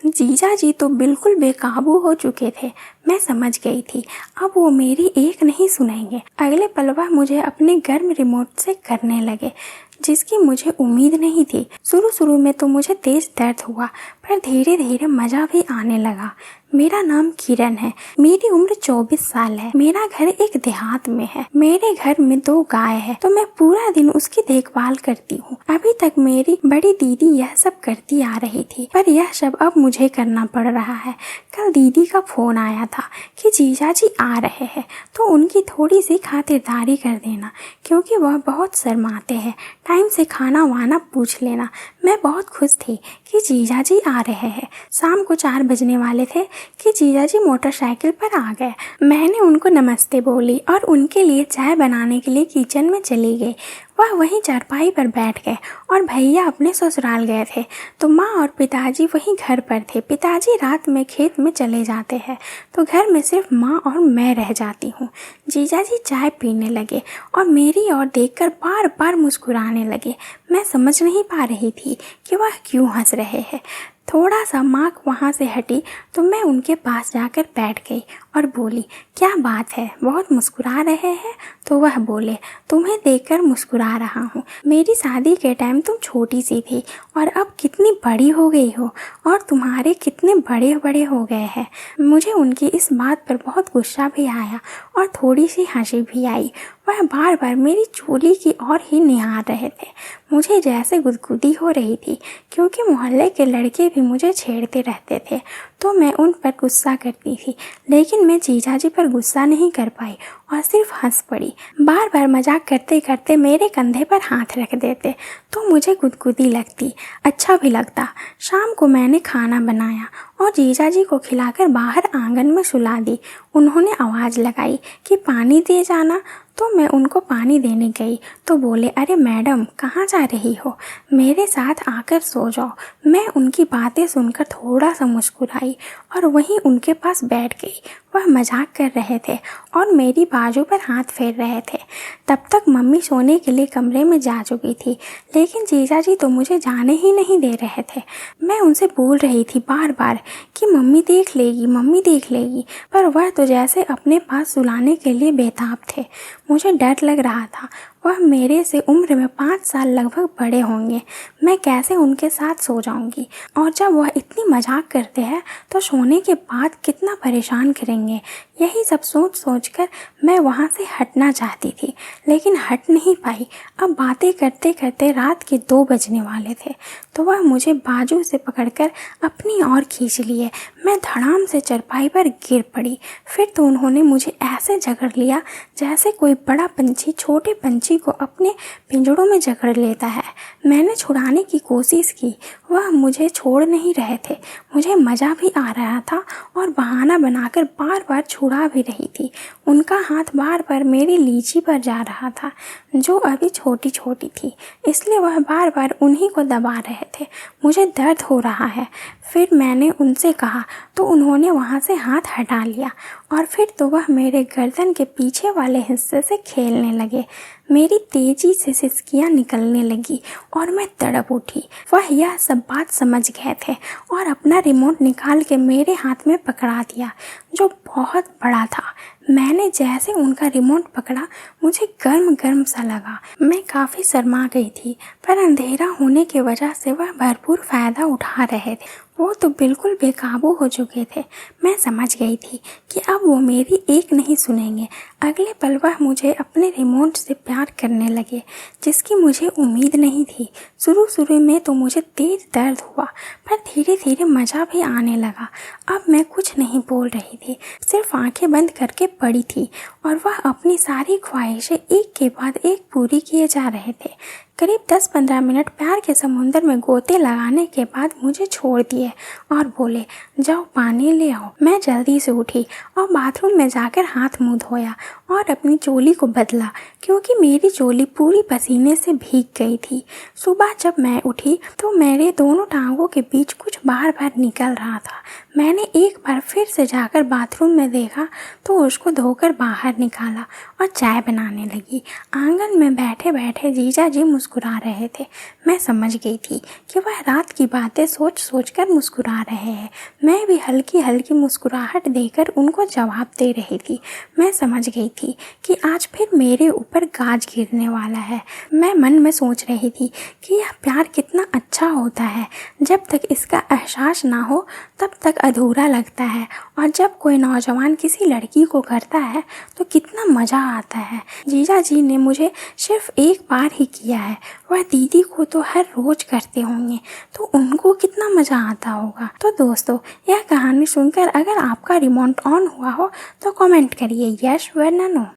जीजा जी तो बिल्कुल बेकाबू हो चुके थे। मैं समझ गई थी अब वो मेरी एक नहीं सुनेंगे। अगले पल वह मुझे अपने गर्म रिमोट से करने लगे, जिसकी मुझे उम्मीद नहीं थी। शुरू में तो मुझे तेज दर्द हुआ, पर धीरे धीरे मजा भी आने लगा। मेरा नाम किरण है, मेरी उम्र 24 साल है। मेरा घर एक देहात में है। मेरे घर में 2 गाय है, तो मैं पूरा दिन उसकी देखभाल करती हूँ। अभी तक मेरी बड़ी दीदी यह सब करती आ रही थी, पर यह सब अब मुझे करना पड़ रहा है। कल दीदी का फोन आया था कि जीजा जी आ रहे हैं, तो उनकी थोड़ी सी खातिरदारी कर देना, क्योंकि वह बहुत शर्माते हैं। टाइम से खाना वाना पूछ लेना। मैं बहुत खुश थी कि जीजा जी आ रहे हैं। शाम को 4 बजने वाले थे कि जीजा जी मोटरसाइकिल पर आ गए। मैंने उनको नमस्ते बोली और उनके लिए चाय बनाने के लिए किचन में चली गई। वह वहीं चारपाई पर बैठ गए और भैया अपने ससुराल गए थे, तो माँ और पिताजी वहीं घर पर थे। पिताजी रात में खेत में चले जाते हैं, तो घर में सिर्फ माँ और मैं रह जाती हूँ। जीजा जी चाय पीने लगे और मेरी ओर देखकर बार बार मुस्कुराने लगे। मैं समझ नहीं पा रही थी कि वह क्यों हंस रहे हैं। थोड़ा सा माँ वहाँ से हटी तो मैं उनके पास जाकर बैठ गई और बोली, क्या बात है, बहुत मुस्कुरा रहे हैं? तो वह बोले, तुम्हें देखकर मुस्कुरा रहा हूँ। मेरी शादी के टाइम तुम छोटी सी थी और अब कितनी बड़ी हो गई हो, और तुम्हारे कितने बड़े बड़े हो गए हैं। मुझे उनकी इस बात पर बहुत गुस्सा भी आया और थोड़ी सी हंसी भी आई। वह बार बार मेरी चोली की ओर ही निहार रहे थे। मुझे जैसे गुदगुदी हो रही थी, क्योंकि मोहल्ले के लड़के भी मुझे छेड़ते रहते थे, तो मैं उन पर गुस्सा करती थी। लेकिन मैं जीजा जी पर गुस्सा नहीं कर पाई और सिर्फ हंस पड़ी। बार बार मजाक करते करते मेरे कंधे पर हाथ रख देते, तो मुझे गुदगुदी लगती, अच्छा भी लगता। शाम को मैंने खाना बनाया और जीजा जी को खिलाकर बाहर आंगन में सुला दी। उन्होंने आवाज़ लगाई कि पानी दे जाना, तो मैं उनको पानी देने गई तो बोले, अरे मैडम कहाँ जा रही हो, मेरे साथ आकर सो जाओ। मैं उनकी बातें सुनकर थोड़ा सा मुस्कुराई और वहीं उनके पास बैठ गई। वह मजाक कर रहे थे और मेरी बाजू पर हाथ फेर रहे थे। तब तक मम्मी सोने के लिए कमरे में जा चुकी थी, लेकिन जीजा जी तो मुझे जाने ही नहीं दे रहे थे। मैं उनसे बोल रही थी बार बार कि मम्मी देख लेगी, मम्मी देख लेगी, पर वह तो जैसे अपने पास सुलाने के लिए बेताब थे। मुझे डर लग रहा था। वह मेरे से उम्र में 5 साल लगभग बड़े होंगे। मैं कैसे उनके साथ सो जाऊंगी, और जब वह इतनी मजाक करते हैं तो सोने के बाद कितना परेशान करेंगे। यही सब सोच सोच कर मैं वहाँ से हटना चाहती थी, लेकिन हट नहीं पाई। अब बातें करते करते रात के 2 बजने वाले थे, तो वह मुझे बाजू से पकड़कर अपनी ओर खींच लिए। मैं धड़ाम से चरपाई पर गिर पड़ी। फिर तो उन्होंने मुझे ऐसे जकड़ लिया जैसे कोई बड़ा पंछी छोटे पंछी को अपने पिंजड़ों में जकड़ लेता है। मैंने छुड़ाने की कोशिश की, वह मुझे छोड़ नहीं रहे थे। मुझे मज़ा भी आ रहा था और बहाना बनाकर बार बार छुड़ा भी रही थी। उनका हाथ बार बार मेरी लीची पर जा रहा था, जो अभी छोटी छोटी थी, इसलिए वह बार बार उन्हीं को दबा रहे थे। मुझे दर्द हो रहा है। फिर मैंने उनसे कहा तो उन्होंने वहाँ से हाथ हटा लिया, और फिर तो वह मेरे गर्दन के पीछे वाले हिस्से से खेलने लगे। मेरी तेजी से सिसकियाँ निकलने लगी और मैं तड़प उठी। वह यह सब बात समझ गए थे और अपना रिमोट निकाल के मेरे हाथ में पकड़ा दिया, जो बहुत बड़ा था। मैंने जैसे उनका रिमोट पकड़ा, मुझे गर्म गर्म सा लगा। मैं काफ़ी शर्मा गई थी, पर अंधेरा होने की वजह से वह भरपूर फ़ायदा उठा रहे थे। वो तो बिल्कुल बेकाबू हो चुके थे। मैं समझ गई थी कि अब वो मेरी एक नहीं सुनेंगे। अगले पल वह मुझे अपने रिमोट से प्यार करने लगे, जिसकी मुझे उम्मीद नहीं थी। शुरू में तो मुझे तेज दर्द हुआ, पर धीरे धीरे मज़ा भी आने लगा। अब मैं कुछ नहीं बोल रही थी, सिर्फ आंखें बंद करके पड़ी थी, और वह अपनी सारी ख्वाहिशें एक के बाद एक पूरी किए जा रहे थे। करीब 10-15 मिनट प्यार के समुंदर में गोते लगाने के बाद मुझे छोड़ दिए और बोले, जाओ पानी ले आओ। मैं जल्दी से उठी और बाथरूम में जाकर हाथ मुंह धोया और अपनी चोली को बदला, क्योंकि मेरी चोली पूरी पसीने से भीग गई थी। सुबह जब मैं उठी तो मेरे दोनों टांगों के बीच कुछ बार बार निकल रहा था। मैंने एक बार फिर से जाकर बाथरूम में देखा तो उसको धोकर बाहर निकाला और चाय बनाने लगी। आंगन में बैठे बैठे जीजा जी मुस्कुरा रहे थे। मैं समझ गई थी कि वह रात की बातें सोच सोच कर मुस्कुरा रहे हैं। मैं भी हल्की हल्की मुस्कुराहट देकर उनको जवाब दे रही थी। मैं समझ गई थी कि आज फिर मेरे ऊपर गाज गिरने वाला है। मैं मन में सोच रही थी कि यह प्यार कितना अच्छा होता है। जब तक इसका एहसास ना हो तब तक अधूरा लगता है, और जब कोई नौजवान किसी लड़की को करता है तो कितना मज़ा आता है। जीजा जी ने मुझे सिर्फ एक बार ही किया है, वह दीदी को तो हर रोज करते होंगे, तो उनको कितना मज़ा आता होगा। तो दोस्तों, यह कहानी सुनकर अगर आपका रिमोट ऑन हुआ हो तो कमेंट करिए यस वरना नो।